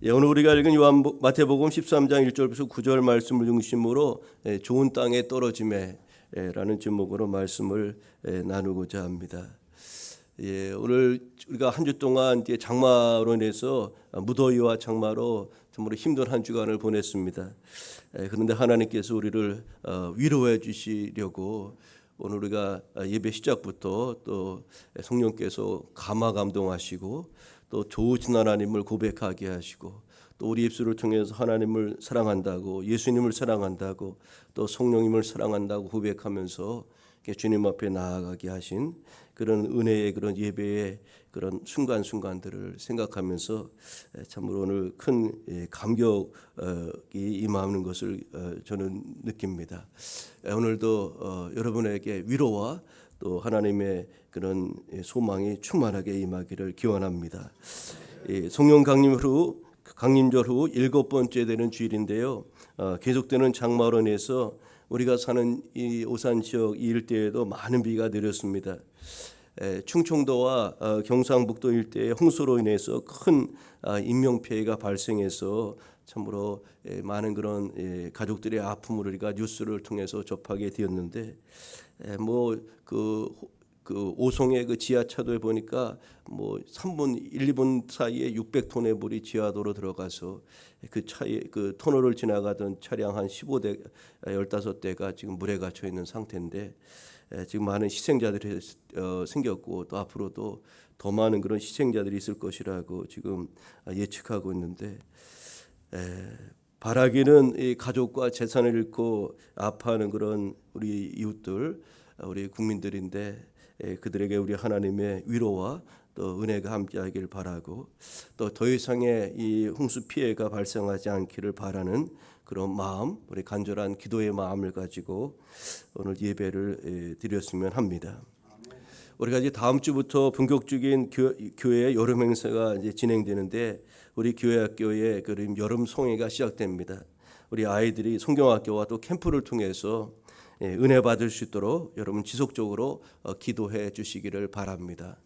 오늘 우리가 읽은 마태복음 13장 1절부터 9절 말씀을 중심으로 좋은 땅에 떨어짐에 라는 제목으로 말씀을 나누고자 합니다. 오늘 우리가 한 주 동안 장마로 인해서 무더위와 장마로 정말 힘든 한 주간을 보냈습니다. 그런데 하나님께서 우리를 위로해 주시려고 오늘 우리가 예배 시작부터 또 성령께서 감화 감동하시고 또 좋으신 하나님을 고백하게 하시고 또 우리 입술을 통해서 하나님을 사랑한다고, 예수님을 사랑한다고, 또 성령님을 사랑한다고 고백하면서 주님 앞에 나아가게 하신 그런 은혜의 그런 예배의 그런 순간순간들을 생각하면서 참으로 오늘 큰 감격이 임하는 것을 저는 느낍니다. 오늘도 여러분에게 위로와 또 하나님의 그런 소망이 충만하게 임하기를 기원합니다. 성령 강림절 후 7번째 되는 주일인데요. 계속되는 장마로 인해서 우리가 사는 이 오산 지역 이 일대에도 많은 비가 내렸습니다. 충청도와 경상북도 일대의 홍수로 인해서 큰 인명피해가 발생해서 참으로 많은 그런 가족들의 아픔을 우리가 뉴스를 통해서 접하게 되었는데 그 오송의 그 지하차도에 보니까 3분 1, 2분 사이에 600톤의 물이 지하도로 들어가서 그 차에 그 터널을 지나가던 차량 한 15대 15대가 지금 물에 갇혀 있는 상태인데 지금 많은 희생자들이 생겼고 또 앞으로도 더 많은 그런 희생자들이 있을 것이라고 지금 예측하고 있는데 바라기는 이 가족과 재산을 잃고 아파하는 그런 우리 이웃들, 우리 국민들인데 그들에게 우리 하나님의 위로와 또 은혜가 함께하길 바라고 또 더 이상의 이 홍수 피해가 발생하지 않기를 바라는 그런 마음, 우리 간절한 기도의 마음을 가지고 오늘 예배를 드렸으면 합니다. 우리가 이제 다음 주부터 본격적인 교회 여름 행사가 이제 진행되는데 우리 교회 학교의 그런 여름 송해가 시작됩니다. 우리 아이들이 성경학교와 또 캠프를 통해서 은혜 받을 수 있도록 여러분 지속적으로 기도해 주시기를 바랍니다.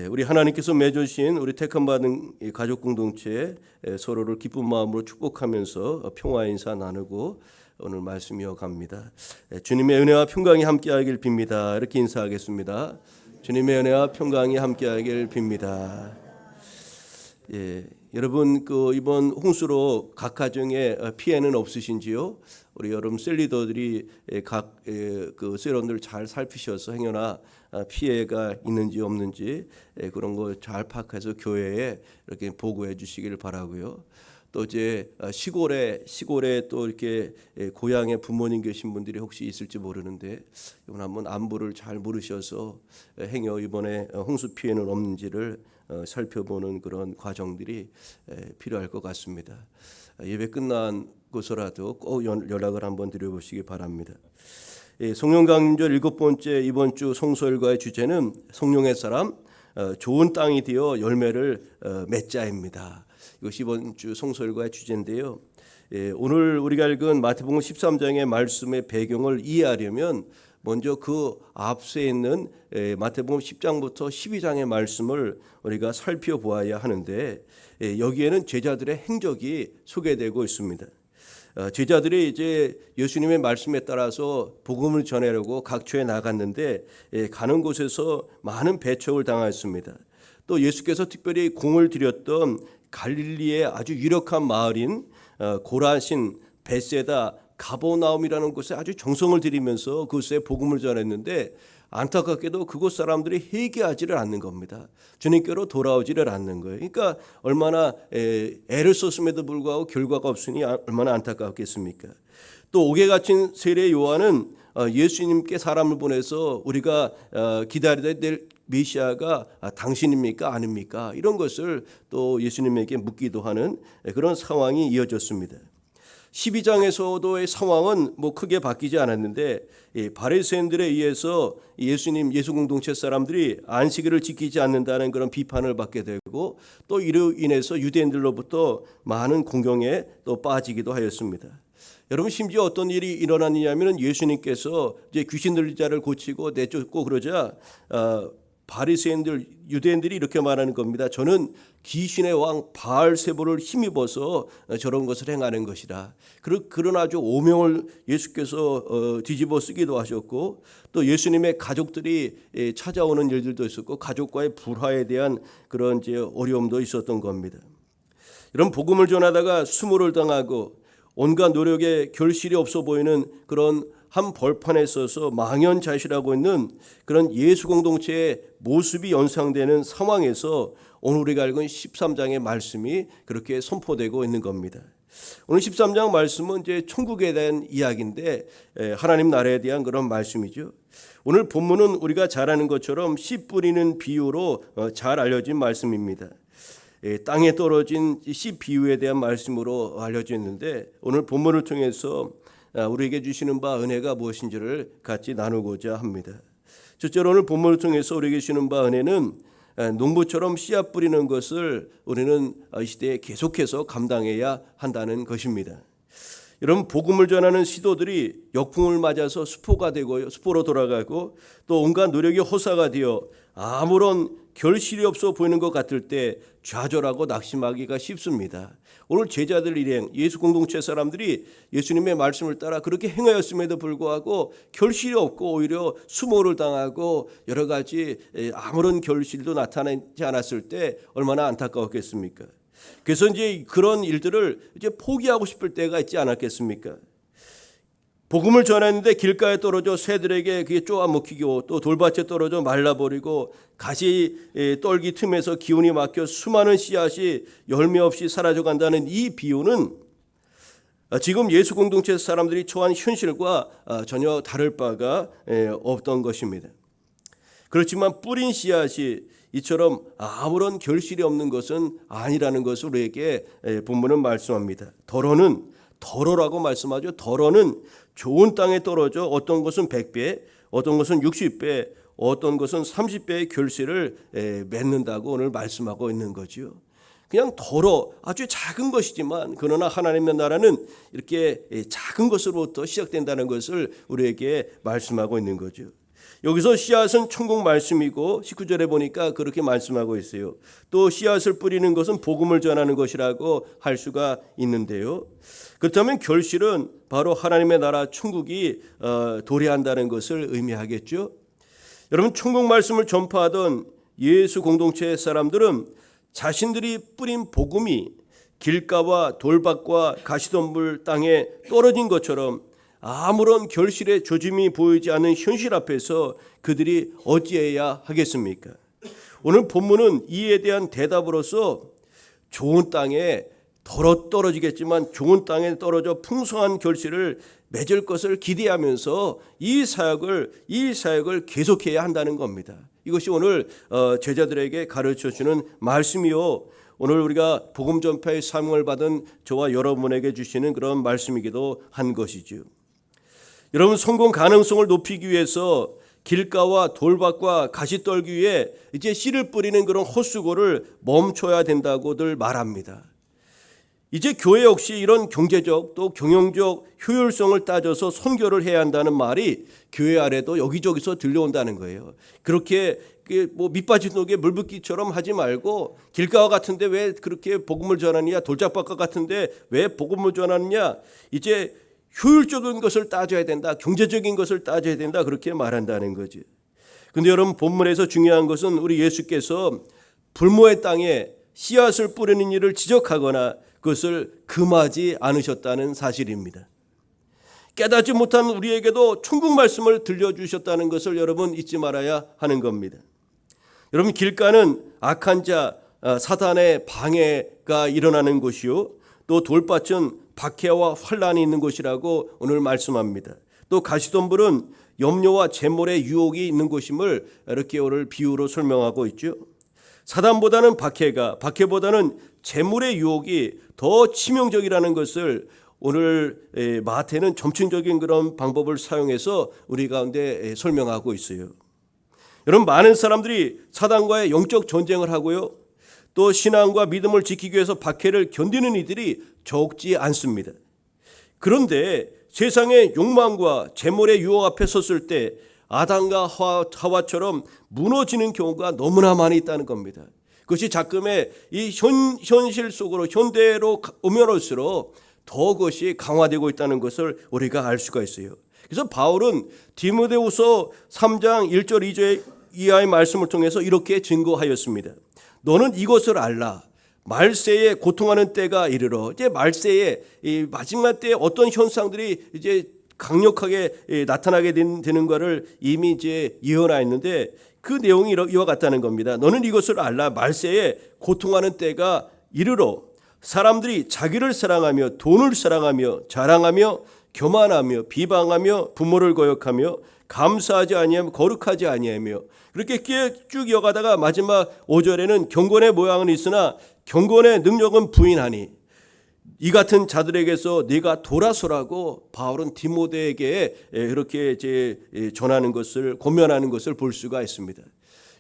우리 하나님께서 맺으신 우리 택함 받은 가족 공동체 서로를 기쁜 마음으로 축복하면서 평화 인사 나누고 오늘 말씀 이어갑니다. 주님의 은혜와 평강이 함께하길 빕니다. 이렇게 인사하겠습니다. 주님의 은혜와 평강이 함께하길 빕니다. 여러분 이번 홍수로 각 가정에 피해는 없으신지요? 우리 여러분 셀리더들이 각 그 셀원들 잘 살피셔서 행여나 피해가 있는지 없는지 그런 거 잘 파악해서 교회에 이렇게 보고해 주시기를 바라고요. 또 이제 시골에 또 이렇게 고향에 부모님 계신 분들이 혹시 있을지 모르는데 이번 한번 안부를 잘 물으셔서 행여 이번에 홍수 피해는 없는지를 살펴보는 그런 과정들이 필요할 것 같습니다. 예배 끝난 곳서라도 꼭 연락을 한번 드려보시기 바랍니다. 성령 강림절 7번째 이번 주 성소일과의 주제는 성령의 사람 좋은 땅이 되어 열매를 맺자입니다. 이것이 이번 주 성소일과의 주제인데요. 오늘 우리가 읽은 마태복음 13장의 말씀의 배경을 이해하려면 먼저 그 앞서 있는 마태복음 10장부터 12장의 말씀을 우리가 살펴보아야 하는데 여기에는 제자들의 행적이 소개되고 있습니다. 제자들이 이제 예수님의 말씀에 따라서 복음을 전하려고 각처에 나갔는데 가는 곳에서 많은 배척을 당했습니다. 또 예수께서 특별히 공을 들였던 갈릴리의 아주 유력한 마을인 고라신, 벳세다, 가버나움이라는 곳에 아주 정성을 들이면서 그곳에 복음을 전했는데 안타깝게도 그곳 사람들이 회개하지를 않는 겁니다. 주님께로 돌아오지를 않는 거예요. 그러니까 얼마나 애를 썼음에도 불구하고 결과가 없으니 얼마나 안타깝겠습니까? 또 옥에 갇힌 세례 요한은 예수님께 사람을 보내서 우리가 기다려야 될 메시아가 당신입니까 아닙니까? 이런 것을 또 예수님에게 묻기도 하는 그런 상황이 이어졌습니다. 12장에서도의 상황은 크게 바뀌지 않았는데 바리새인들에 의해서 예수 공동체 사람들이 안식일을 지키지 않는다는 그런 비판을 받게 되고 또 이로 인해서 유대인들로부터 많은 공경에 또 빠지기도 하였습니다. 여러분 심지어 어떤 일이 일어났냐면 예수님께서 이제 귀신 들린 자를 고치고 내쫓고 그러자 바리새인들, 유대인들이 이렇게 말하는 겁니다. 저는 귀신의 왕 바알세불을 힘입어서 저런 것을 행하는 것이라. 그런 아주 오명을 예수께서 뒤집어 쓰기도 하셨고, 또 예수님의 가족들이 찾아오는 일들도 있었고, 가족과의 불화에 대한 그런 이제 어려움도 있었던 겁니다. 이런 복음을 전하다가 수모를 당하고 온갖 노력에 결실이 없어 보이는 그런 한 벌판에 서서 망연자실하고 있는 그런 예수 공동체의 모습이 연상되는 상황에서 오늘 우리가 읽은 13장의 말씀이 그렇게 선포되고 있는 겁니다. 오늘 13장 말씀은 이제 천국에 대한 이야기인데 하나님 나라에 대한 그런 말씀이죠. 오늘 본문은 우리가 잘 아는 것처럼 씨 뿌리는 비유로 잘 알려진 말씀입니다. 땅에 떨어진 씨 비유에 대한 말씀으로 알려져 있는데, 오늘 본문을 통해서 우리에게 주시는 바 은혜가 무엇인지를 같이 나누고자 합니다. 첫째로 오늘 본문을 통해서 우리에게 주시는 바 은혜는 농부처럼 씨앗 뿌리는 것을 우리는 이 시대에 계속해서 감당해야 한다는 것입니다. 여러분, 복음을 전하는 시도들이 역풍을 맞아서 수포가 되고 수포로 돌아가고 또 온갖 노력이 허사가 되어 아무런 결실이 없어 보이는 것 같을 때 좌절하고 낙심하기가 쉽습니다. 오늘 제자들 일행, 예수 공동체 사람들이 예수님의 말씀을 따라 그렇게 행하였음에도 불구하고 결실이 없고 오히려 수모를 당하고 여러 가지 아무런 결실도 나타나지 않았을 때 얼마나 안타까웠겠습니까? 그래서 이제 그런 일들을 이제 포기하고 싶을 때가 있지 않았겠습니까? 복음을 전했는데 길가에 떨어져 새들에게 그게 쪼아먹히고 또 돌밭에 떨어져 말라버리고 가시 떨기 틈에서 기운이 막혀 수많은 씨앗이 열매 없이 사라져간다는 이 비유는 지금 예수 공동체 사람들이 처한 현실과 전혀 다를 바가 없던 것입니다. 그렇지만 뿌린 씨앗이 이처럼 아무런 결실이 없는 것은 아니라는 것을 우리에게 본문은 말씀합니다. 덜어라고 말씀하죠. 덜어는 좋은 땅에 떨어져 어떤 것은 100배, 어떤 것은 60배, 어떤 것은 30배의 결실을 맺는다고 오늘 말씀하고 있는 거죠. 그냥 아주 작은 것이지만 그러나 하나님의 나라는 이렇게 작은 것으로부터 시작된다는 것을 우리에게 말씀하고 있는 거죠. 여기서 씨앗은 천국 말씀이고 19절에 보니까 그렇게 말씀하고 있어요. 또 씨앗을 뿌리는 것은 복음을 전하는 것이라고 할 수가 있는데요. 그렇다면 결실은 바로 하나님의 나라 천국이 도래한다는 것을 의미하겠죠. 여러분, 천국 말씀을 전파하던 예수 공동체 사람들은 자신들이 뿌린 복음이 길가와 돌밭과 가시덤불 땅에 떨어진 것처럼 아무런 결실의 조짐이 보이지 않는 현실 앞에서 그들이 어찌해야 하겠습니까? 오늘 본문은 이에 대한 대답으로서 좋은 땅에 떨어지겠지만 좋은 땅에 떨어져 풍성한 결실을 맺을 것을 기대하면서 이 사역을 계속해야 한다는 겁니다. 이것이 오늘 제자들에게 가르쳐주는 말씀이요, 오늘 우리가 복음 전파의 사명을 받은 저와 여러분에게 주시는 그런 말씀이기도 한 것이죠. 여러분, 성공 가능성을 높이기 위해서 길가와 돌밭과 가시떨기 위에 이제 씨를 뿌리는 그런 헛수고를 멈춰야 된다고들 말합니다. 이제 교회 역시 이런 경제적 또 경영적 효율성을 따져서 선교를 해야 한다는 말이 교회 아래도 여기저기서 들려온다는 거예요. 그렇게 뭐 밑빠진 독에 물 붓기처럼 하지 말고 길가 같은데 왜 그렇게 복음을 전하느냐, 돌짝밭과 같은데 왜 복음을 전하느냐, 이제 효율적인 것을 따져야 된다, 경제적인 것을 따져야 된다, 그렇게 말한다는 거지. 그런데 여러분, 본문에서 중요한 것은 우리 예수께서 불모의 땅에 씨앗을 뿌리는 일을 지적하거나 그것을 금하지 않으셨다는 사실입니다. 깨닫지 못한 우리에게도 천국 말씀을 들려주셨다는 것을 여러분 잊지 말아야 하는 겁니다. 여러분, 길가는 악한 자 사단의 방해가 일어나는 곳이요, 또 돌밭은 박해와 환란이 있는 곳이라고 오늘 말씀합니다. 또 가시덤불은 염려와 재물의 유혹이 있는 곳임을 이렇게 오늘 비유로 설명하고 있죠. 사단보다는 박해보다는 재물의 유혹이 더 치명적이라는 것을 오늘 마태는 점층적인 그런 방법을 사용해서 우리 가운데 설명하고 있어요. 여러분, 많은 사람들이 사단과의 영적 전쟁을 하고요, 또 신앙과 믿음을 지키기 위해서 박해를 견디는 이들이 적지 않습니다. 그런데 세상의 욕망과 재물의 유혹 앞에 섰을 때 아담과 하와처럼 무너지는 경우가 너무나 많이 있다는 겁니다. 그것이 자금의 이 현실 속으로 현대로 오면 올수록 더 그것이 강화되고 있다는 것을 우리가 알 수가 있어요. 그래서 바울은 디모데후서 3장 1절 2절 이하의 말씀을 통해서 이렇게 증거하였습니다. 너는 이것을 알라. 말세에 고통하는 때가 이르러. 이제 말세에 이 마지막 때에 어떤 현상들이 이제 강력하게 나타나게 되는 것을 이미 이제 예언하였는데 그 내용이 이와 같다는 겁니다. 너는 이것을 알라. 말세에 고통하는 때가 이르러 사람들이 자기를 사랑하며 돈을 사랑하며 자랑하며 교만하며 비방하며 부모를 거역하며 감사하지 아니하며 거룩하지 아니하며 그렇게 쭉 이어가다가 마지막 5절에는 경건의 모양은 있으나 경건의 능력은 부인하니 이 같은 자들에게서 네가 돌아서라고 바울은 디모데에게 이렇게 이제 전하는 것을 권면하는 것을 볼 수가 있습니다.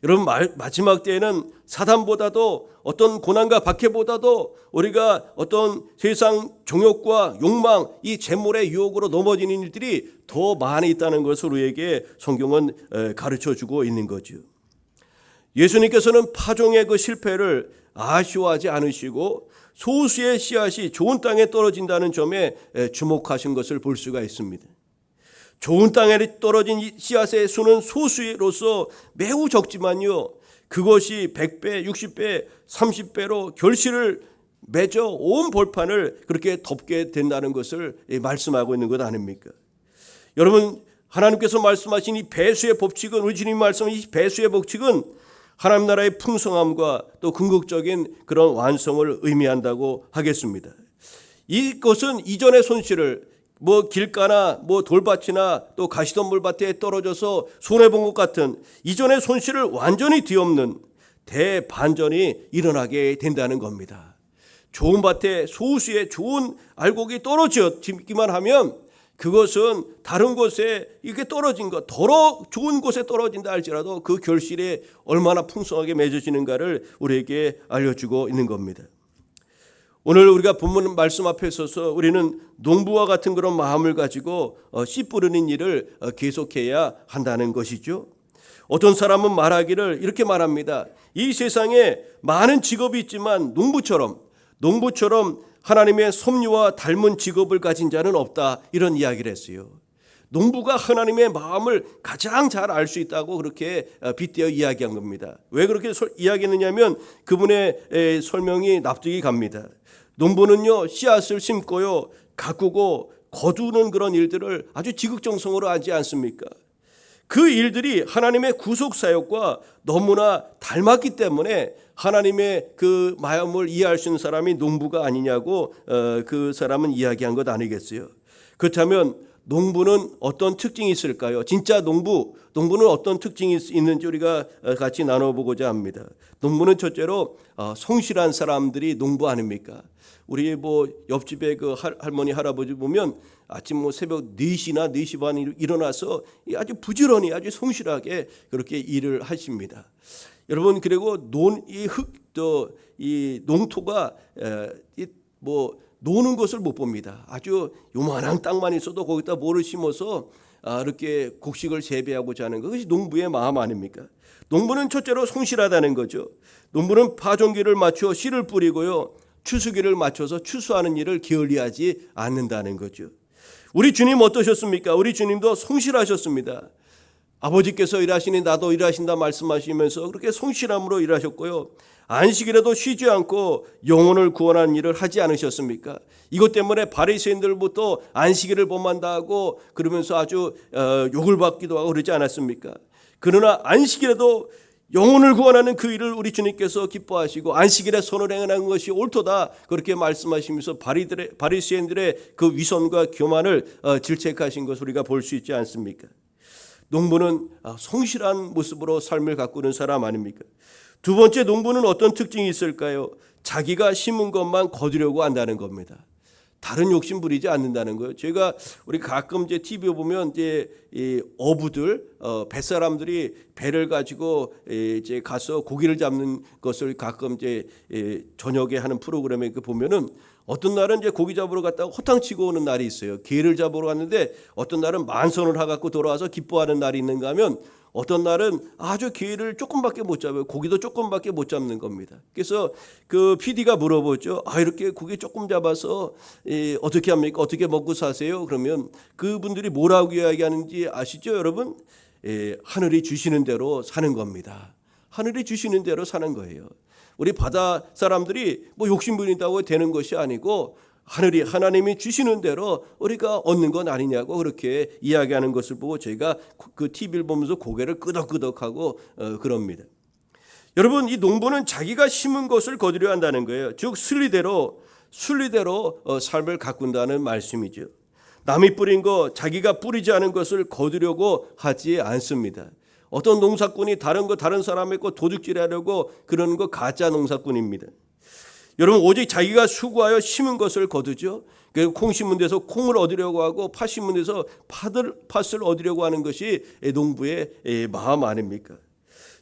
여러분 마지막 때에는 사단보다도 어떤 고난과 박해보다도 우리가 어떤 세상 정욕과 욕망 이 재물의 유혹으로 넘어지는 일들이 더 많이 있다는 것을 우리에게 성경은 가르쳐주고 있는 거죠. 예수님께서는 파종의 그 실패를 아쉬워하지 않으시고 소수의 씨앗이 좋은 땅에 떨어진다는 점에 주목하신 것을 볼 수가 있습니다. 좋은 땅에 떨어진 씨앗의 수는 소수로서 매우 적지만요, 그것이 100배, 60배, 30배로 결실을 맺어 온 벌판을 그렇게 덮게 된다는 것을 말씀하고 있는 것 아닙니까? 여러분, 하나님께서 말씀하신 이 배수의 법칙은, 우리 주님 말씀하신 이 배수의 법칙은 하나님 나라의 풍성함과 또 궁극적인 그런 완성을 의미한다고 하겠습니다. 이것은 이전의 손실을 길가나 돌밭이나 또 가시덤불밭에 떨어져서 손해본 것 같은 이전의 손실을 완전히 뒤엎는 대반전이 일어나게 된다는 겁니다. 좋은 밭에 소수의 좋은 알곡이 떨어지기만 하면 그것은 다른 곳에 이렇게 떨어진 것, 더러 좋은 곳에 떨어진다 할지라도 그 결실이 얼마나 풍성하게 맺어지는가를 우리에게 알려주고 있는 겁니다. 오늘 우리가 본문 말씀 앞에 서서 우리는 농부와 같은 그런 마음을 가지고 씨 뿌리는 일을 계속해야 한다는 것이죠. 어떤 사람은 말하기를 이렇게 말합니다. 이 세상에 많은 직업이 있지만 농부처럼 하나님의 섭리와 닮은 직업을 가진 자는 없다, 이런 이야기를 했어요. 농부가 하나님의 마음을 가장 잘 알 수 있다고 그렇게 빗대어 이야기한 겁니다. 왜 그렇게 이야기했느냐면 그분의 설명이 납득이 갑니다. 농부는요, 씨앗을 심고요, 가꾸고 거두는 그런 일들을 아주 지극정성으로 하지 않습니까? 그 일들이 하나님의 구속 사역과 너무나 닮았기 때문에 하나님의 그 마음을 이해할 수 있는 사람이 농부가 아니냐고 그 사람은 이야기한 것 아니겠어요? 그렇다면 농부는 어떤 특징이 있을까요? 진짜 농부는 어떤 특징이 있는지 우리가 같이 나눠보고자 합니다. 농부는 첫째로 성실한 사람들이 농부 아닙니까? 우리 옆집에 그 할머니 할아버지 보면 아침 새벽 4시나 4시 반에 일어나서 아주 부지런히 아주 성실하게 그렇게 일을 하십니다. 여러분, 그리고 이 농토가 노는 것을 못 봅니다. 아주 요만한 땅만 있어도 거기다 뭐를 심어서 이렇게 곡식을 재배하고자 하는 것, 그것이 농부의 마음 아닙니까? 농부는 첫째로 성실하다는 거죠. 농부는 파종기를 맞춰 씨를 뿌리고요, 추수기를 맞춰서 추수하는 일을 게을리하지 않는다는 거죠. 우리 주님 어떠셨습니까? 우리 주님도 성실하셨습니다. 아버지께서 일하시니 나도 일하신다 말씀하시면서 그렇게 성실함으로 일하셨고요, 안식일에도 쉬지 않고 영혼을 구원하는 일을 하지 않으셨습니까? 이것 때문에 바리새인들부터 안식일을 범한다 하고 그러면서 아주 욕을 받기도 하고 그러지 않았습니까? 그러나 안식일에도 영혼을 구원하는 그 일을 우리 주님께서 기뻐하시고 안식일에 선을 행하는 것이 옳도다, 그렇게 말씀하시면서 바리새인들의 그 위선과 교만을 질책하신 것을 우리가 볼 수 있지 않습니까? 농부는 성실한 모습으로 삶을 가꾸는 사람 아닙니까? 두 번째, 농부는 어떤 특징이 있을까요? 자기가 심은 것만 거두려고 한다는 겁니다. 다른 욕심 부리지 않는다는 거예요. 제가 우리 가끔 이제 TV에 보면 이제 이 어부들, 뱃사람들이 배를 가지고 이제 가서 고기를 잡는 것을 가끔 이제 저녁에 하는 프로그램에 보면은 어떤 날은 이제 고기 잡으러 갔다가 호탕 치고 오는 날이 있어요. 게를 잡으러 갔는데 어떤 날은 만선을 하갖고 돌아와서 기뻐하는 날이 있는가 하면 어떤 날은 아주 게를 조금밖에 못 잡아요. 고기도 조금밖에 못 잡는 겁니다. 그래서 그 PD가 물어보죠. 이렇게 고기 조금 잡아서 어떻게 합니까? 어떻게 먹고 사세요? 그러면 그분들이 뭐라고 이야기하는지 아시죠, 여러분? 하늘이 주시는 대로 사는 겁니다. 하늘이 주시는 대로 사는 거예요. 우리 바다 사람들이 뭐 욕심 부린다고 되는 것이 아니고 하늘이 하나님이 주시는 대로 우리가 얻는 건 아니냐고 그렇게 이야기하는 것을 보고 저희가 그 TV를 보면서 고개를 끄덕끄덕하고 그럽니다. 여러분, 이 농부는 자기가 심은 것을 거두려 한다는 거예요. 즉 순리대로 삶을 가꾼다는 말씀이죠. 남이 뿌린 거 자기가 뿌리지 않은 것을 거두려고 하지 않습니다. 어떤 농사꾼이 다른 사람의 거 도둑질하려고 그러는 거 가짜 농사꾼입니다. 여러분, 오직 자기가 수고하여 심은 것을 거두죠. 그리고 콩 심은 데서 콩을 얻으려고 하고 팥 심은 데서 팥을 얻으려고 하는 것이 농부의 마음 아닙니까?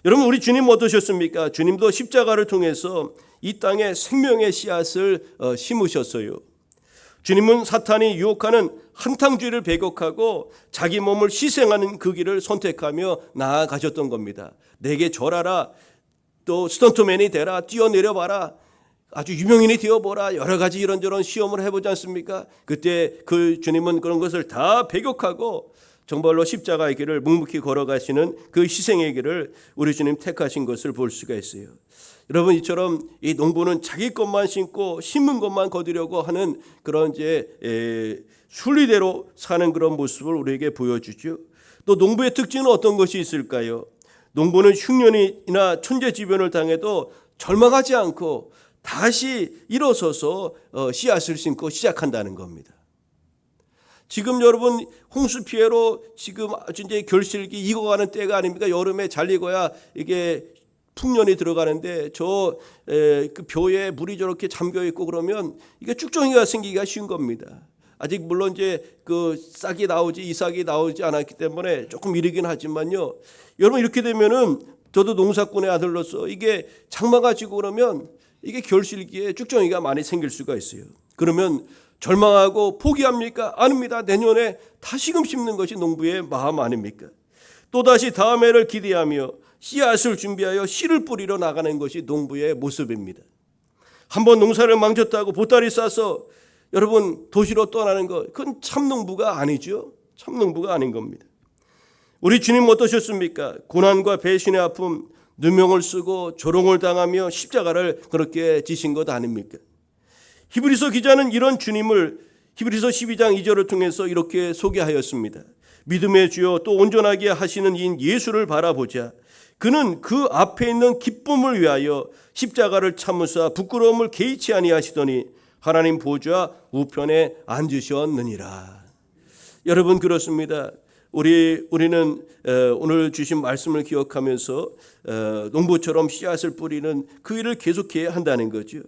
여러분, 우리 주님 어떠셨습니까? 주님도 십자가를 통해서 이 땅에 생명의 씨앗을 심으셨어요. 주님은 사탄이 유혹하는 한탕주의를 배격하고 자기 몸을 희생하는 그 길을 선택하며 나아가셨던 겁니다. 내게 절하라, 또 스턴트맨이 되라, 뛰어내려봐라, 아주 유명인이 되어보라, 여러 가지 이런저런 시험을 해보지 않습니까? 그때 그 주님은 그런 것을 다 배격하고 정말로 십자가의 길을 묵묵히 걸어가시는 그 희생의 길을 우리 주님 택하신 것을 볼 수가 있어요. 여러분, 이처럼 이 농부는 자기 것만 심고 심은 것만 거두려고 하는 그런 이제 순리대로 사는 그런 모습을 우리에게 보여주죠. 또 농부의 특징은 어떤 것이 있을까요? 농부는 흉년이나 천재지변을 당해도 절망하지 않고 다시 일어서서 씨앗을 심고 시작한다는 겁니다. 지금 여러분, 홍수 피해로 지금 아주 이제 결실기 익어가는 때가 아닙니까? 여름에 잘 익어야 이게 풍년이 들어가는데 그 벼에 물이 저렇게 잠겨 있고 그러면 이게 쭉정이가 생기기가 쉬운 겁니다. 아직 물론 이제 그 이삭이 나오지 않았기 때문에 조금 이르긴 하지만요. 여러분, 이렇게 되면은 저도 농사꾼의 아들로서 이게 장마가 지고 그러면 이게 결실기에 쭉정이가 많이 생길 수가 있어요. 그러면 절망하고 포기합니까? 아닙니다. 내년에 다시금 심는 것이 농부의 마음 아닙니까? 또다시 다음 해를 기대하며 씨앗을 준비하여 씨를 뿌리러 나가는 것이 농부의 모습입니다. 한번 농사를 망쳤다고 보따리 싸서 여러분 도시로 떠나는 것, 그건 참 농부가 아니죠. 참 농부가 아닌 겁니다. 우리 주님 어떠셨습니까? 고난과 배신의 아픔, 누명을 쓰고 조롱을 당하며 십자가를 그렇게 지신 것 아닙니까? 히브리서 기자는 이런 주님을 히브리서 12장 2절을 통해서 이렇게 소개하였습니다. 믿음의 주여 또 온전하게 하시는 이인 예수를 바라보자. 그는 그 앞에 있는 기쁨을 위하여 십자가를 참으사 부끄러움을 개의치 아니하시더니 하나님 보좌 우편에 앉으셨느니라. 여러분, 그렇습니다. 우리는 오늘 주신 말씀을 기억하면서 농부처럼 씨앗을 뿌리는 그 일을 계속해야 한다는 거죠.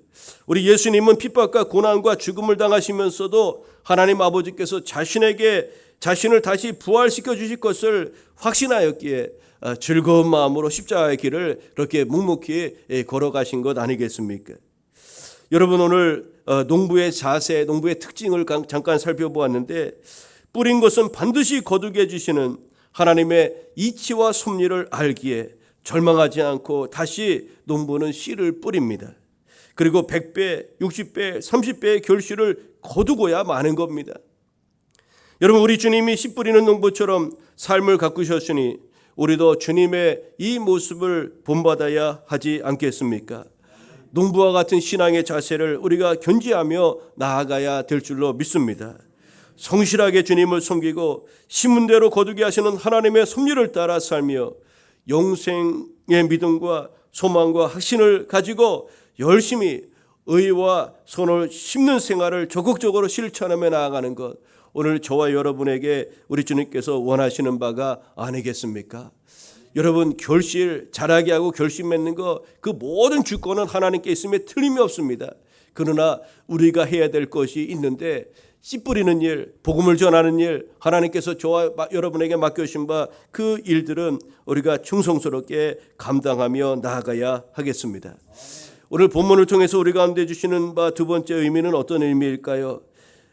우리 예수님은 핍박과 고난과 죽음을 당하시면서도 하나님 아버지께서 자신을 다시 부활시켜 주실 것을 확신하였기에 즐거운 마음으로 십자가의 길을 그렇게 묵묵히 걸어가신 것 아니겠습니까? 여러분, 오늘 농부의 자세, 농부의 특징을 잠깐 살펴보았는데 뿌린 것은 반드시 거두게 해주시는 하나님의 이치와 섭리를 알기에 절망하지 않고 다시 농부는 씨를 뿌립니다. 그리고 100배, 60배, 30배의 결실을 거두고야 마는 겁니다. 여러분, 우리 주님이 씨 뿌리는 농부처럼 삶을 가꾸셨으니 우리도 주님의 이 모습을 본받아야 하지 않겠습니까? 농부와 같은 신앙의 자세를 우리가 견지하며 나아가야 될 줄로 믿습니다. 성실하게 주님을 섬기고 심은 대로 거두게 하시는 하나님의 섭리를 따라 살며 영생의 믿음과 소망과 확신을 가지고 열심히 의와 선을 심는 생활을 적극적으로 실천하며 나아가는 것, 오늘 저와 여러분에게 우리 주님께서 원하시는 바가 아니겠습니까? 여러분, 결실 잘하게 하고 결심 맺는 거, 그 모든 주권은 하나님께 있음에 틀림이 없습니다. 그러나 우리가 해야 될 것이 있는데 씨 뿌리는 일, 복음을 전하는 일, 하나님께서 저와 여러분에게 맡겨주신 바 그 일들은 우리가 충성스럽게 감당하며 나아가야 하겠습니다. 오늘 본문을 통해서 우리 가운데 주시는 바 두 번째 의미는 어떤 의미일까요?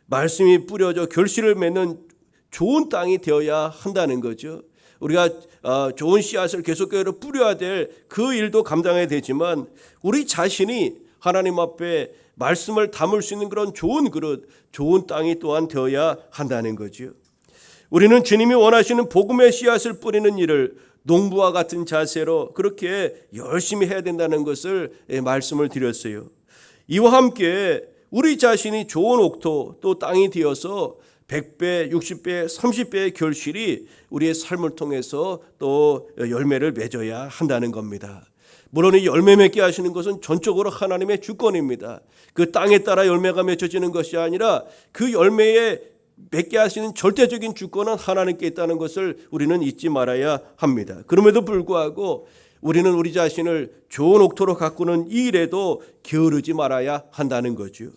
말씀이 뿌려져 결실을 맺는 좋은 땅이 되어야 한다는 거죠. 우리가 좋은 씨앗을 계속해서 뿌려야 될 그 일도 감당해야 되지만 우리 자신이 하나님 앞에 말씀을 담을 수 있는 그런 좋은 그릇, 좋은 땅이 또한 되어야 한다는 거죠. 우리는 주님이 원하시는 복음의 씨앗을 뿌리는 일을 농부와 같은 자세로 그렇게 열심히 해야 된다는 것을 말씀을 드렸어요. 이와 함께 우리 자신이 좋은 옥토 또 땅이 되어서 100배, 60배, 30배의 결실이 우리의 삶을 통해서 또 열매를 맺어야 한다는 겁니다. 물론 이 열매 맺게 하시는 것은 전적으로 하나님의 주권입니다. 그 땅에 따라 열매가 맺어지는 것이 아니라 그 열매에 맺게 하시는 절대적인 주권은 하나님께 있다는 것을 우리는 잊지 말아야 합니다. 그럼에도 불구하고 우리는 우리 자신을 좋은 옥토로 가꾸는 이 일에도 게으르지 말아야 한다는 거죠.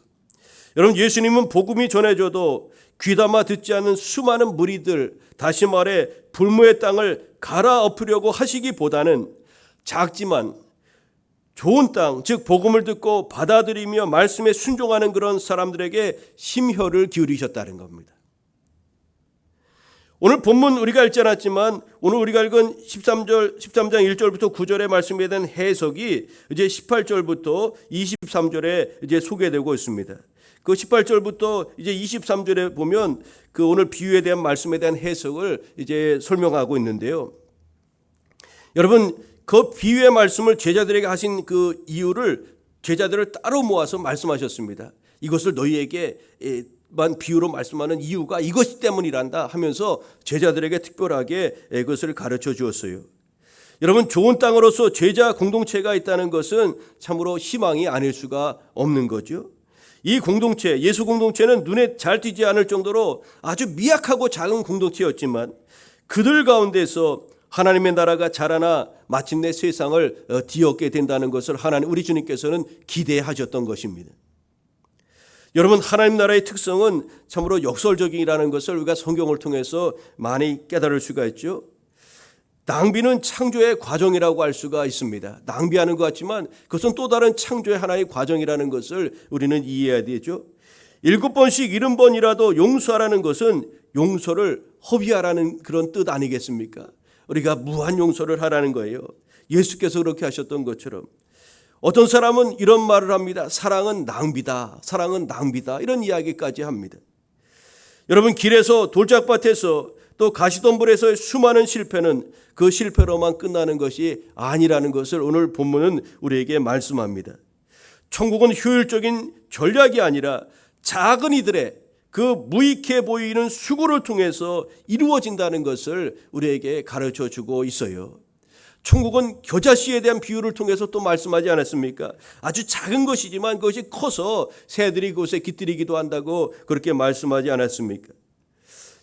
여러분, 예수님은 복음이 전해져도 귀담아 듣지 않는 수많은 무리들, 다시 말해 불모의 땅을 갈아엎으려고 하시기보다는 작지만 좋은 땅, 즉 복음을 듣고 받아들이며 말씀에 순종하는 그런 사람들에게 심혈을 기울이셨다는 겁니다. 오늘 본문 우리가 읽지 않았지만 오늘 우리가 읽은 13장 1절부터 9절의 말씀에 대한 해석이 이제 18절부터 23절에 이제 소개되고 있습니다. 그 18절부터 이제 23절에 보면 그 오늘 비유에 대한 말씀에 대한 해석을 이제 설명하고 있는데요. 여러분, 그 비유의 말씀을 제자들에게 하신 그 이유를 제자들을 따로 모아서 말씀하셨습니다. 이것을 너희에게만 비유로 말씀하는 이유가 이것 때문이란다 하면서 제자들에게 특별하게 그것을 가르쳐 주었어요. 여러분, 좋은 땅으로서 제자 공동체가 있다는 것은 참으로 희망이 아닐 수가 없는 거죠. 이 공동체, 예수 공동체는 눈에 잘 띄지 않을 정도로 아주 미약하고 작은 공동체였지만 그들 가운데서 하나님의 나라가 자라나 마침내 세상을 뒤엎게 된다는 것을 하나님 우리 주님께서는 기대하셨던 것입니다. 여러분, 하나님 나라의 특성은 참으로 역설적이라는 것을 우리가 성경을 통해서 많이 깨달을 수가 있죠. 낭비는 창조의 과정이라고 할 수가 있습니다. 낭비하는 것 같지만 그것은 또 다른 창조의 하나의 과정이라는 것을 우리는 이해해야 되죠. 7번씩 70번이라도 용서하라는 것은 용서를 허비하라는 그런 뜻 아니겠습니까? 우리가 무한 용서를 하라는 거예요. 예수께서 그렇게 하셨던 것처럼 어떤 사람은 이런 말을 합니다. 사랑은 낭비다. 사랑은 낭비다. 이런 이야기까지 합니다. 여러분, 길에서 돌짝밭에서 또 가시덤불에서의 수많은 실패는 그 실패로만 끝나는 것이 아니라는 것을 오늘 본문은 우리에게 말씀합니다. 천국은 효율적인 전략이 아니라 작은 이들의 그 무익해 보이는 수고를 통해서 이루어진다는 것을 우리에게 가르쳐 주고 있어요. 천국은 겨자씨에 대한 비유를 통해서 또 말씀하지 않았습니까? 아주 작은 것이지만 그것이 커서 새들이 그곳에 깃들이기도 한다고 그렇게 말씀하지 않았습니까?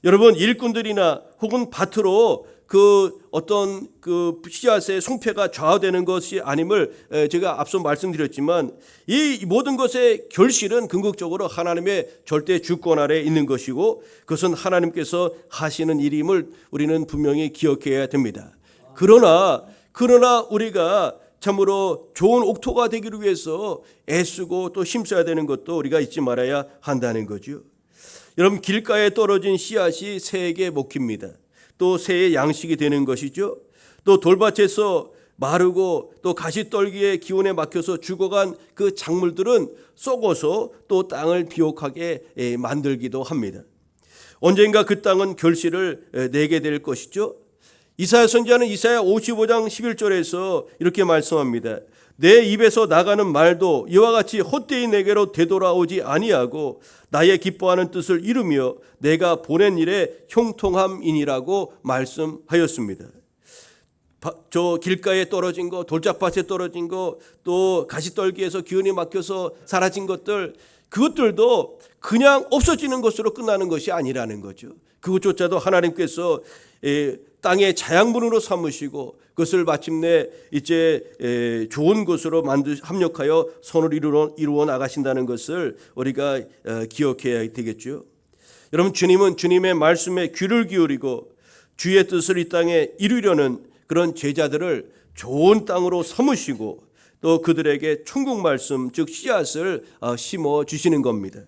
여러분, 일꾼들이나 혹은 밭으로 그 어떤 그 씨앗의 송폐가 좌우되는 것이 아님을 제가 앞서 말씀드렸지만 이 모든 것의 결실은 궁극적으로 하나님의 절대 주권 아래 있는 것이고 그것은 하나님께서 하시는 일임을 우리는 분명히 기억해야 됩니다. 그러나 우리가 참으로 좋은 옥토가 되기를 위해서 애쓰고 또 힘써야 되는 것도 우리가 잊지 말아야 한다는 거죠. 여러분, 길가에 떨어진 씨앗이 새에게 먹힙니다. 또 새의 양식이 되는 것이죠. 또 돌밭에서 마르고 또 가시떨기의 기운에 막혀서 죽어간 그 작물들은 썩어서 또 땅을 비옥하게 만들기도 합니다. 언젠가 그 땅은 결실을 내게 될 것이죠. 이사야 선지자는 이사야 55장 11절에서 이렇게 말씀합니다. 내 입에서 나가는 말도 이와 같이 헛되이 내게로 되돌아오지 아니하고 나의 기뻐하는 뜻을 이루며 내가 보낸 일에 형통함이니라고 말씀하였습니다. 저 길가에 떨어진 거, 돌짝밭에 떨어진 거, 또 가시떨기에서 기운이 막혀서 사라진 것들, 그것들도 그냥 없어지는 것으로 끝나는 것이 아니라는 거죠. 그것조차도 하나님께서 땅의 자양분으로 삼으시고 그것을 마침내 이제 좋은 것으로 합력하여 선을 이루어 나가신다는 것을 우리가 기억해야 되겠죠. 여러분, 주님은 주님의 말씀에 귀를 기울이고 주의 뜻을 이 땅에 이루려는 그런 제자들을 좋은 땅으로 삼으시고 또 그들에게 천국 말씀 즉 씨앗을 심어 주시는 겁니다.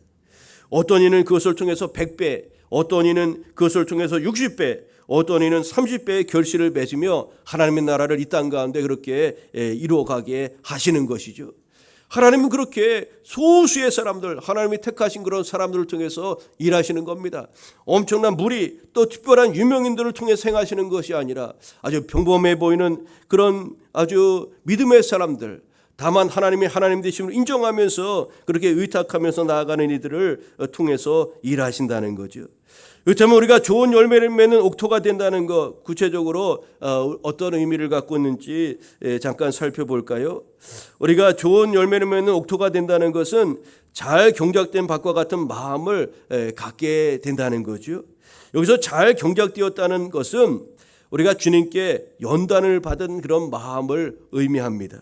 어떤 이는 그것을 통해서 100배, 어떤 이는 그것을 통해서 60배, 어떤 이는 30배의 결실을 맺으며 하나님의 나라를 이 땅 가운데 그렇게 이루어가게 하시는 것이죠. 하나님은 그렇게 소수의 사람들, 하나님이 택하신 그런 사람들을 통해서 일하시는 겁니다. 엄청난 무리 또 특별한 유명인들을 통해서 행하시는 것이 아니라 아주 평범해 보이는 그런 아주 믿음의 사람들, 다만 하나님이 하나님 되심을 인정하면서 그렇게 의탁하면서 나아가는 이들을 통해서 일하신다는 거죠. 그렇다면 우리가 좋은 열매를 맺는 옥토가 된다는 것, 구체적으로 어떤 의미를 갖고 있는지 잠깐 살펴볼까요? 우리가 좋은 열매를 맺는 옥토가 된다는 것은 잘 경작된 밭과 같은 마음을 갖게 된다는 거죠. 여기서 잘 경작되었다는 것은 우리가 주님께 연단을 받은 그런 마음을 의미합니다.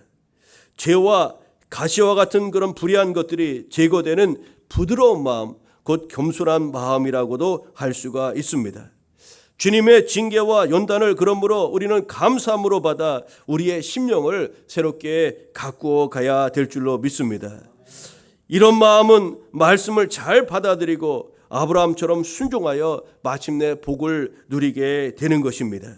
죄와 가시와 같은 그런 불의한 것들이 제거되는 부드러운 마음, 곧 겸손한 마음이라고도 할 수가 있습니다. 주님의 징계와 연단을 그러므로 우리는 감사함으로 받아 우리의 심령을 새롭게 가꾸어 가야 될 줄로 믿습니다. 이런 마음은 말씀을 잘 받아들이고 아브라함처럼 순종하여 마침내 복을 누리게 되는 것입니다.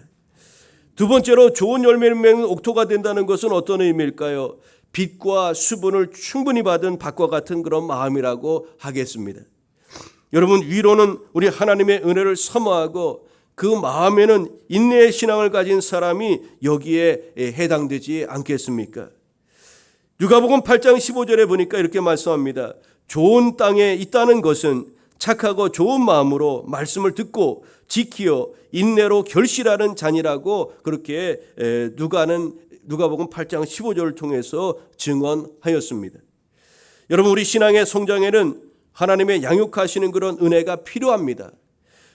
두 번째로 좋은 열매를 맺는 옥토가 된다는 것은 어떤 의미일까요? 빛과 수분을 충분히 받은 밭과 같은 그런 마음이라고 하겠습니다. 여러분, 위로는 우리 하나님의 은혜를 사모하고 그 마음에는 인내의 신앙을 가진 사람이 여기에 해당되지 않겠습니까? 누가복음 8장 15절에 보니까 이렇게 말씀합니다. 좋은 땅에 있다는 것은 착하고 좋은 마음으로 말씀을 듣고 지키어 인내로 결실하는 자니라고 그렇게 누가복음 8장 15절을 통해서 증언하였습니다. 여러분, 우리 신앙의 성장에는 하나님의 양육하시는 그런 은혜가 필요합니다.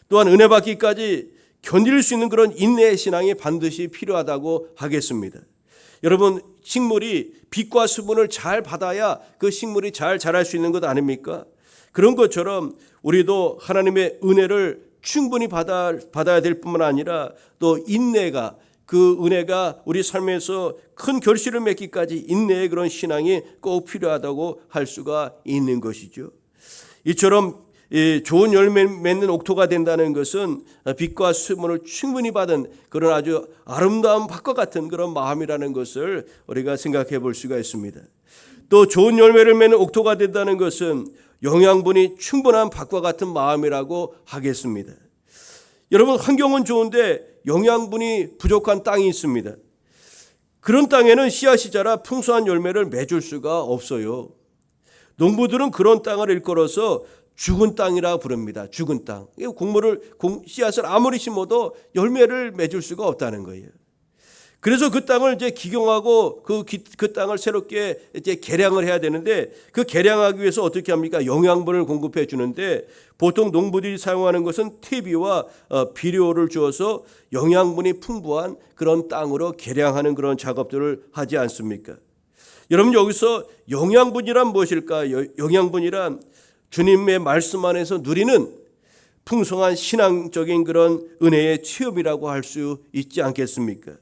또한 은혜 받기까지 견딜 수 있는 그런 인내의 신앙이 반드시 필요하다고 하겠습니다. 여러분, 식물이 빛과 수분을 잘 받아야 그 식물이 잘 자랄 수 있는 것 아닙니까? 그런 것처럼 우리도 하나님의 은혜를 충분히 받아야 될 뿐만 아니라 또 인내가, 그 은혜가 우리 삶에서 큰 결실을 맺기까지 인내의 그런 신앙이 꼭 필요하다고 할 수가 있는 것이죠. 이처럼 좋은 열매 맺는 옥토가 된다는 것은 빛과 수분을 충분히 받은 그런 아주 아름다운 밭과 같은 그런 마음이라는 것을 우리가 생각해 볼 수가 있습니다. 또 좋은 열매를 맺는 옥토가 된다는 것은 영양분이 충분한 밭과 같은 마음이라고 하겠습니다. 여러분, 환경은 좋은데 영양분이 부족한 땅이 있습니다. 그런 땅에는 씨앗이 자라 풍성한 열매를 맺을 수가 없어요. 농부들은 그런 땅을 일컬어서 죽은 땅이라 부릅니다. 죽은 땅. 씨앗을 아무리 심어도 열매를 맺을 수가 없다는 거예요. 그래서 그 땅을 이제 기경하고 그 땅을 새롭게 이제 개량을 해야 되는데, 그 개량하기 위해서 어떻게 합니까? 영양분을 공급해 주는데, 보통 농부들이 사용하는 것은 퇴비와 비료를 주어서 영양분이 풍부한 그런 땅으로 개량하는 그런 작업들을 하지 않습니까? 여러분, 여기서 영양분이란 무엇일까? 영양분이란 주님의 말씀 안에서 누리는 풍성한 신앙적인 그런 은혜의 체험이라고 할 수 있지 않겠습니까?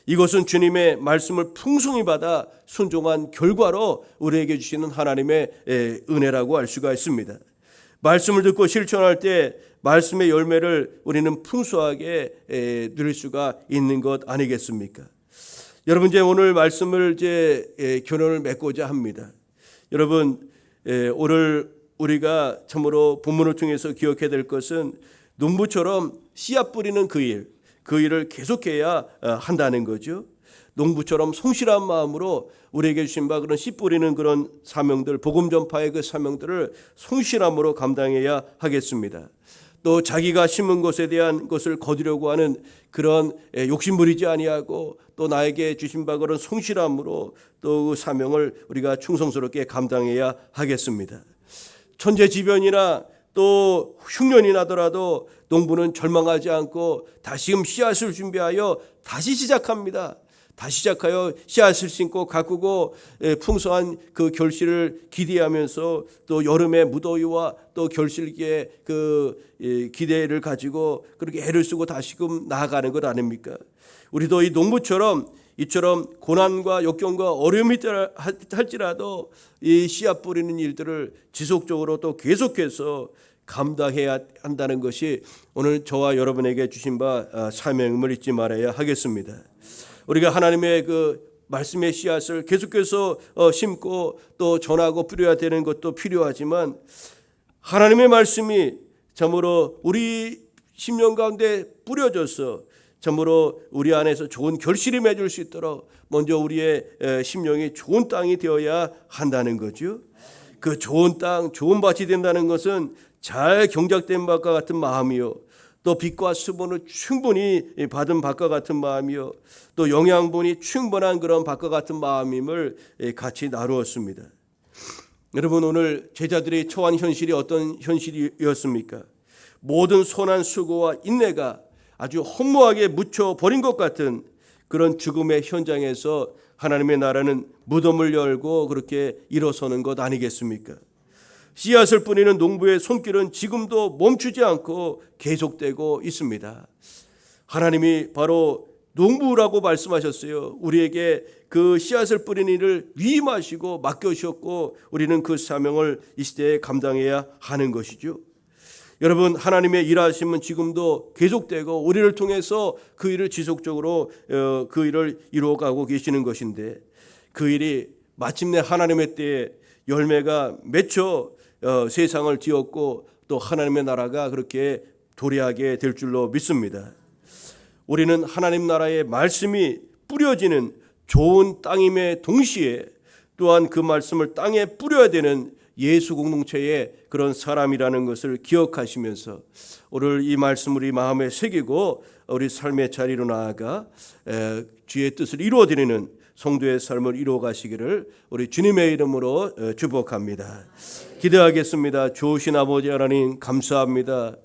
이것은 주님의 말씀을 풍성히 받아 순종한 결과로 우리에게 주시는 하나님의 은혜라고 할 수가 있습니다. 말씀을 듣고 실천할 때 말씀의 열매를 우리는 풍성하게 누릴 수가 있는 것 아니겠습니까? 여러분, 이제 오늘 말씀을 이제 결론을 맺고자 합니다. 여러분, 오늘 우리가 참으로 본문을 통해서 기억해야 될 것은 농부처럼 씨앗 뿌리는 그 일을 계속해야 한다는 거죠. 농부처럼 성실한 마음으로 우리에게 주신 바 그런 씨 뿌리는 그런 사명들, 복음 전파의 그 사명들을 성실함으로 감당해야 하겠습니다. 또 자기가 심은 것에 대한 것을 거두려고 하는 그런 욕심 부리지 아니하고 또 나에게 주신 바 그런 성실함으로 또 그 사명을 우리가 충성스럽게 감당해야 하겠습니다. 천재지변이나 또 흉년이 나더라도 농부는 절망하지 않고 다시금 씨앗을 준비하여 다시 시작합니다. 다시 시작하여 씨앗을 심고 가꾸고 풍성한 그 결실을 기대하면서 또 여름의 무더위와 또 결실기의 그 기대를 가지고 그렇게 애를 쓰고 다시금 나아가는 것 아닙니까? 우리도 이 농부처럼 이처럼 고난과 역경과 어려움이 할지라도 이 씨앗 뿌리는 일들을 지속적으로 또 계속해서 감당해야 한다는 것이 오늘 저와 여러분에게 주신 바 사명임을 잊지 말아야 하겠습니다. 우리가 하나님의 그 말씀의 씨앗을 계속해서 심고 또 전하고 뿌려야 되는 것도 필요하지만 하나님의 말씀이 참으로 우리 심령 가운데 뿌려져서 참으로 우리 안에서 좋은 결실이 맺을 수 있도록 먼저 우리의 심령이 좋은 땅이 되어야 한다는 거죠. 그 좋은 땅, 좋은 밭이 된다는 것은 잘 경작된 밭과 같은 마음이요, 또 빛과 수분을 충분히 받은 밭과 같은 마음이요, 또 영양분이 충분한 그런 밭과 같은 마음임을 같이 나누었습니다. 여러분, 오늘 제자들이 처한 현실이 어떤 현실이었습니까? 모든 선한 수고와 인내가 아주 허무하게 묻혀버린 것 같은 그런 죽음의 현장에서 하나님의 나라는 무덤을 열고 그렇게 일어서는 것 아니겠습니까? 씨앗을 뿌리는 농부의 손길은 지금도 멈추지 않고 계속되고 있습니다. 하나님이 바로 농부라고 말씀하셨어요. 우리에게 그 씨앗을 뿌리는 일을 위임하시고 맡겨주셨고 우리는 그 사명을 이 시대에 감당해야 하는 것이죠. 여러분, 하나님의 일하심은 지금도 계속되고 우리를 통해서 그 일을 지속적으로 그 일을 이루어가고 계시는 것인데, 그 일이 마침내 하나님의 때에 열매가 맺혀 세상을 뒤엎고 또 하나님의 나라가 그렇게 도래하게 될 줄로 믿습니다. 우리는 하나님 나라의 말씀이 뿌려지는 좋은 땅임의 동시에 또한 그 말씀을 땅에 뿌려야 되는 예수 공동체의 그런 사람이라는 것을 기억하시면서 오늘 이 말씀을 우리 마음에 새기고 우리 삶의 자리로 나아가 주의 뜻을 이루어드리는 성도의 삶을 이루어가시기를 우리 주님의 이름으로 축복합니다. 기도하겠습니다. 좋으신 아버지 하나님, 감사합니다.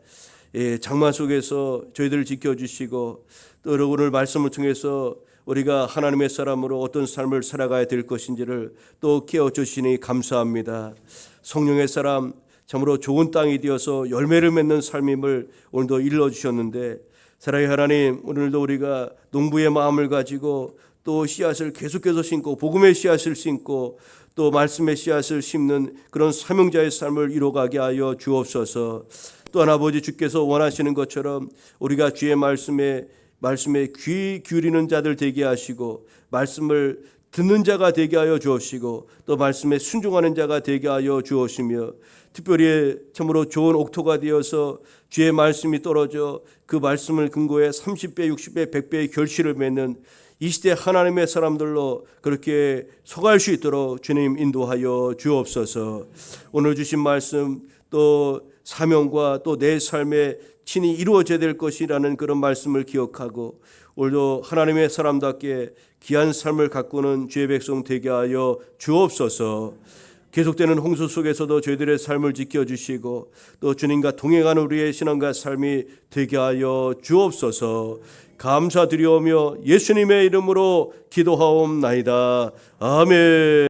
장마 속에서 저희들을 지켜주시고 또 오늘 말씀을 통해서 우리가 하나님의 사람으로 어떤 삶을 살아가야 될 것인지를 또 깨워주시니 감사합니다. 성령의 사람, 참으로 좋은 땅이 되어서 열매를 맺는 삶임을 오늘도 일러주셨는데, 사랑의 하나님, 오늘도 우리가 농부의 마음을 가지고 또 씨앗을 계속해서 심고 복음의 씨앗을 심고 또 말씀의 씨앗을 심는 그런 사명자의 삶을 이루어가게 하여 주옵소서. 또한 아버지, 주께서 원하시는 것처럼 우리가 주의 말씀에 귀 기울이는 자들 되게 하시고 말씀을 듣는 자가 되게 하여 주옵시고 또 말씀에 순종하는 자가 되게 하여 주옵시며, 특별히 참으로 좋은 옥토가 되어서 주의 말씀이 떨어져 그 말씀을 근거해 30배, 60배, 100배의 결실을 맺는 이 시대 하나님의 사람들로 그렇게 서갈 수 있도록 주님 인도하여 주옵소서. 오늘 주신 말씀 또 사명과 또 내 삶에 친히 이루어져야 될 것이라는 그런 말씀을 기억하고 오늘도 하나님의 사람답게 귀한 삶을 가꾸는 주의 백성 되게 하여 주옵소서. 계속되는 홍수 속에서도 저희들의 삶을 지켜주시고 또 주님과 동행하는 우리의 신앙과 삶이 되게 하여 주옵소서. 감사드리오며 예수님의 이름으로 기도하옵나이다. 아멘.